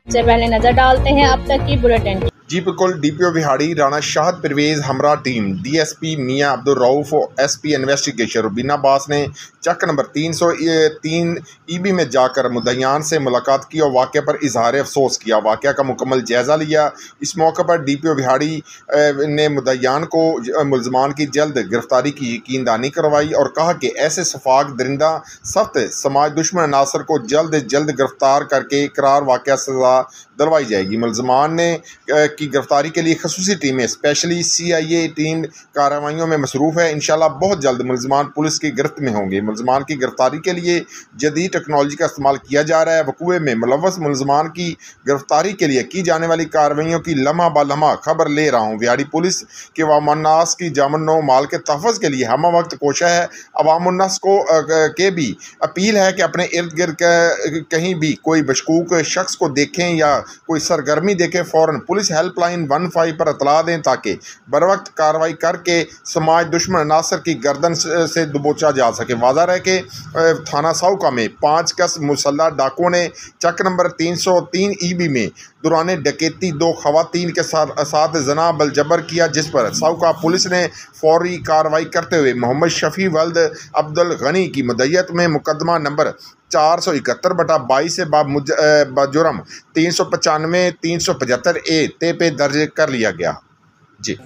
से पहले नजर डालते हैं अब तक की बुलेटिन। जी बिल्कुल। DPO विहाड़ी राना शाहद परवेज़ हमरा टीम DSP मियाँ अब्दुल रऊफ़ SP इन्वेस्टिगेशन रुबीना अब्बास ने चक नंबर 303 EB में जाकर मुद्दईयान से मुलाकात की और वाक़े पर इजहार अफसोस किया। वाक़े का मुकम्मल जायज़ा लिया। इस मौके पर DPO विहाड़ी ने मुद्दईयान को मुलजमान की जल्द गिरफ्तारी की यकीन दहानी करवाई और कहा कि ऐसे शफाक दरिंदा सख्त समाज दुश्मन अनासर को जल्द अज जल्द गिरफ्तार करके करार वाक़या सज़ा दिलवाई जाएगी। मुलजमान ने की गिरफ्तारी के लिए खसूसी टीमें स्पेशली CIA टीम कार्रवाइयों में मसरूफ़ है। इंशाल्लाह बहुत जल्द मुलजमान पुलिस की गिरफ्त में होंगे। मुलजमान की गिरफ्तारी के लिए जदीद टेक्नोलॉजी का इस्तेमाल किया जा रहा है। वकूए में मुलव्वस मुलजमान की गिरफ्तारी के लिए की जाने वाली कार्रवाइयों की लम्हा ब लम्हा खबर ले रहा हूँ। विहाड़ी पुलिस के अवामुन्नास की जामनो माल के तहफ़्फ़ुज़ के लिए हम वक्त कोशिश है। अवामुन्नास को के भी अपील है कि अपने इर्द गिर्द कहीं भी कोई मशकूक शख्स को देखें या कोई सरगर्मी देखें फ़ौरन पुलिस हेल्पलाइन 15 पर इतला दें ताकि बर वक्त कार्रवाई करके समाज दुश्मन अनासर की गर्दन से दबोचा जा सके। वाज़ा रहे कि थाना साउका में 5 कस मुसल्लह डाकुओं ने चक नंबर 303 EB में दौरान डकैती 2 खवातीन के साथ जना बलजबर किया, जिस पर साउका पुलिस ने फौरी कार्रवाई करते हुए मोहम्मद शफी वल्द अब्दुल गनी की मुद्दत में मुकदमा नंबर 471/22 से जुर्म 395 375A ते पे दर्ज कर लिया गया। जी।